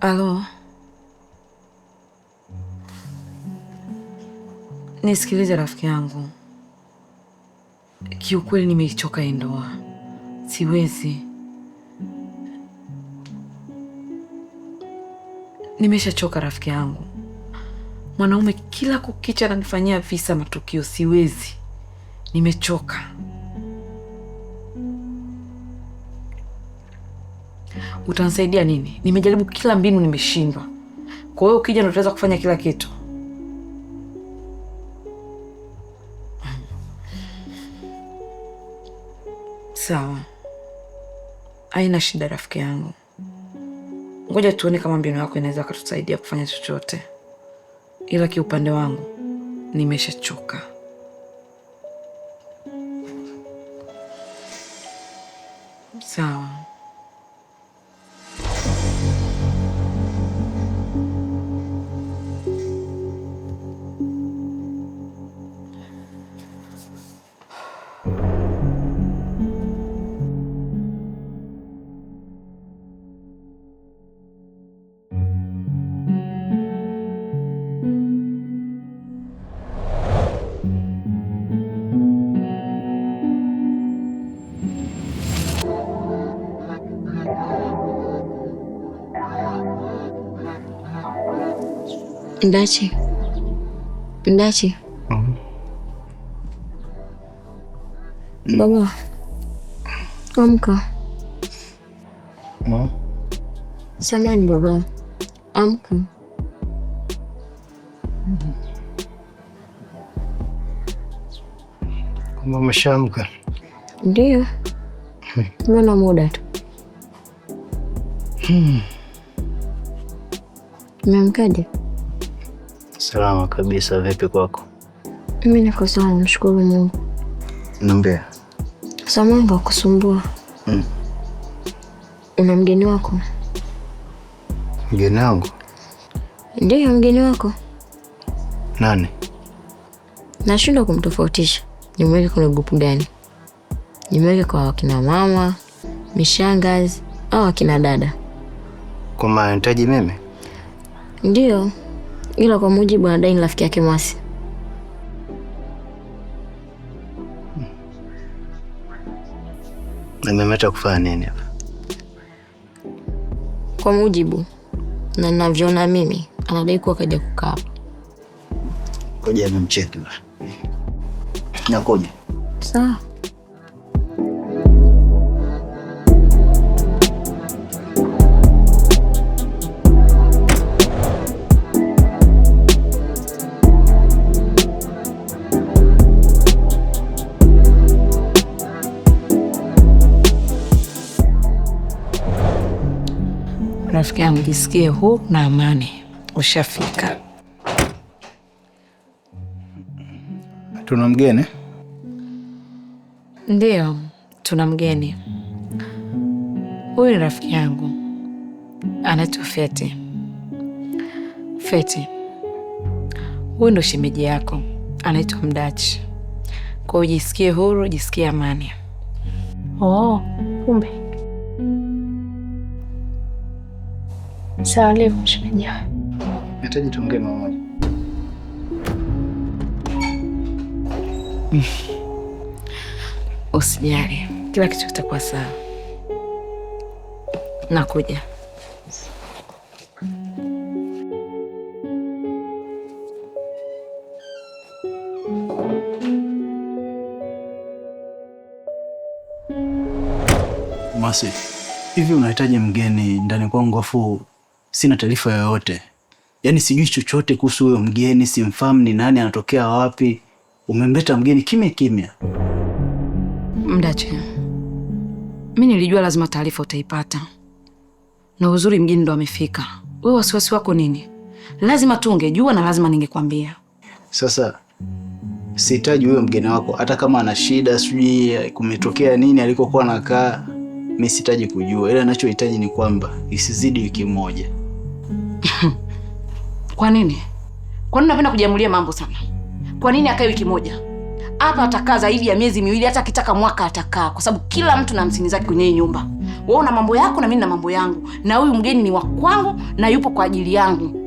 Alo. Nisikilize rafiki yangu. Kiukweli nimeichoka hii ndoa. Siwezi. Nimeshachoka rafiki yangu. Mwanaume kila kukicha ananifanyia visa matukio, siwezi. Nimechoka. Utanisaidia nini? Nimejaribu kila mbinu nimeshindwa. Kwa hiyo ukija ndo tutaweza kufanya kila kitu. Sawa. Haina shida rafiki yangu. Ngoja tuone kama mbinu yako inaweza kutusaidia kufanya chochote. Ila kiupande wangu nimeshachoka. Sawa. Ndachi. Baba. Amka. Samahani baba. Amka. Kama umeshaamka? Ndio. Mbona muda tu. Umeamkaje? Salama kabisa, vipi kwako? Mimi niko sawa, namshukuru Mungu. Niambia. Samahani kwa kusumbua. Una mgeni wako? Mgeni wangu? Ndio, mgeni wako. Nani? Nashindwa kumtofautisha. Nimweke kwenye grupu gani? Nimweke kwa wakina mama, mishangazi au wakina dada? Kwa mahitaji mimi? Ndio. Ila kwa mujibu anadai ni rafiki yake Mwasi. Nimemeta kufanya nini hapa? Kwa mujibu na ninavyoona mimi, anadai kuwa kaja kukaa hapa. Koja nimcheki. Nakuja. Sawa. Rafiki yangu, jisikie huru na amani. Ushafika. Tuna mgeni? Ndio, tuna mgeni. Huyu ni rafiki yangu. Anaitwa Feti. Feti. Huyu ndo shemeji yako. Anaitwa Mdachi. Kwa hiyo jisikie huru, jisikie amani. Oh, kumbe. Sawa, leo shemeji. Nahitaji tuongee mara moja. Usijali, kila kitu kitakuwa sawa. Nakuja. Mwasi, hivi unahitaji mgeni ndani kwangu afu sina taarifa yoyote? Yaani sijui chochote kuhusu huyo mgeni, simfahamu ni nani, anatokea wapi. Umemleta mgeni kimya kimya. Mdachi, mimi nilijua lazima taarifa utaipata. Na uzuri mgeni ndo amefika. Wewe wasiwasi wako nini? Lazima tu ungejua na lazima ningekwambia. Sasa sihitaji huyo mgeni wako, hata kama ana shida, sijui kumetokea nini alikokuwa anakaa, mimi sihitaji kujua. Ila ninachohitaji ni kwamba isizidi wiki moja. Kwa nini? Kwa nini unapenda kujamulia mambo sana? Kwa nini akae wiki moja? Hapa atakaa zaidi ya miezi miwili, hata akitaka mwaka atakaa, kwa sababu kila mtu na msini zake kwenye nyumba. Wewe una mambo yako na mimi na mambo yangu, na huyu mgeni ni wa kwangu na yupo kwa ajili yangu,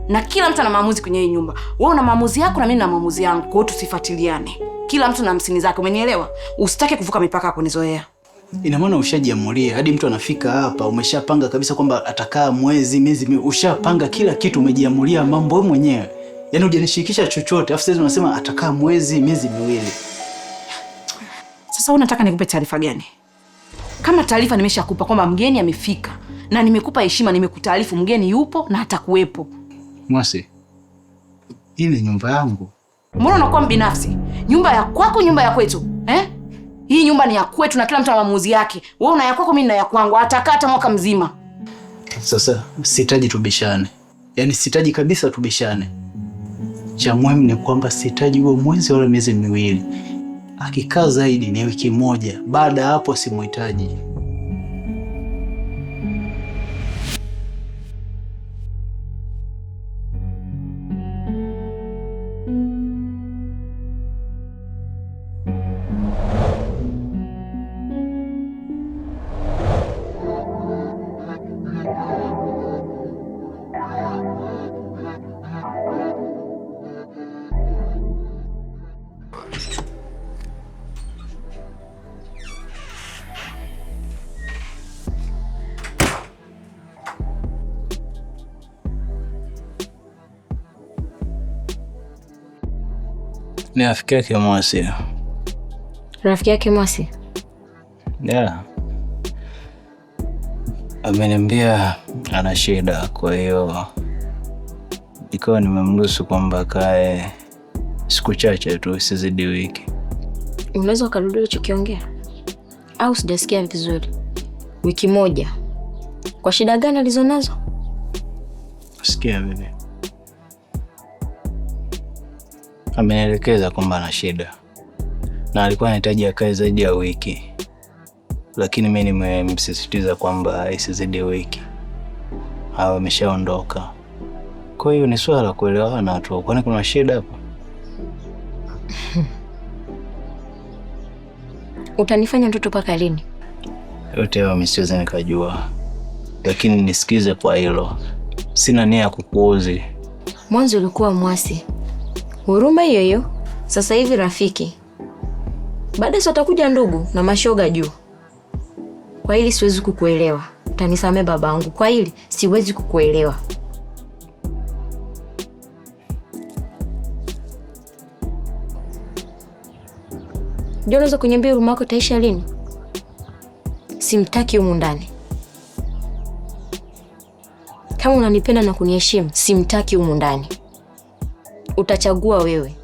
na kila mtu ana maamuzi kwenye hii nyumba. Wewe una maamuzi yako na mimi na maamuzi yangu, kwa hiyo tusifuatiliane. Kila mtu na msini zake, umenielewa? Usitake kuvuka mipaka ya kunizoea. Ina maana ushajiamulia hadi mtu anafika hapa, umeshapanga kabisa kwamba atakaa miezi, ushapanga kila kitu, umejiamulia mambo wewe mwenyewe. Yaani hujanishirikisha chochote, afu sasa unasema atakaa miezi miwili. Sasa unataka nikupe taarifa gani? Kama taarifa nimeshakupa kwamba mgeni amefika, na nimekupa heshima, nimekutaarifu mgeni yupo na atakuwepo. Mwasi, hii ni nyumba yangu. Mbona unakuwa mbinafsi? Nyumba ya kwako, nyumba ya kwetu, eh? Hii nyumba ni ya kwetu na kila mtu ana maamuzi yake. Wewe una ya kwako, mimi na ya kwangu. Atakaa hata mwaka mzima. Sasa sitaji tubishane. Yaani sitaji kabisa tubishane. Cha muhimu ni kwamba sitaji huo mwezi wala miezi miwili. Akikaa zaidi ni wiki moja. Baada hapo simuhitaji. Ni rafiki yake Mwasi. Rafiki yake Mwasi? Yeah. Ameniambia ana shida, kwa hiyo ikawa nimemruhusu kwamba kae siku chache tu, isizidi wiki. Unaweza ukarudia ulichokiongea? Au sijasikia vizuri? Wiki moja. Kwa shida gani alizonazo? Sikia bibi. Amenielekeza kwamba ana shida na alikuwa anahitaji akae zaidi ya wiki, lakini mimi nimemsisitiza kwamba isizidi wiki. Hao ameshaondoka. Kwa hiyo ni swala la kuelewana tu. Kwani kuna shida hapo? Utanifanya mtoto paka lini? Yote hayo msiweze nikajua, lakini nisikize kwa hilo. Sina nia ya kukuuzi. Mwanzo ulikuwa Mwasi, huruma hiyo hiyo. Sasa hivi rafiki, baadaye utakuja ndugu na mashoga juu. Kwa hili siwezi kukuelewa. Utanisamee babangu, kwa hili siwezi kukuelewa. Ndio unaweza kuniambia huruma yako itaisha lini? Simtaki humu ndani. Kama unanipenda na kuniheshimu, simtaki humu ndani. Utachagua wewe.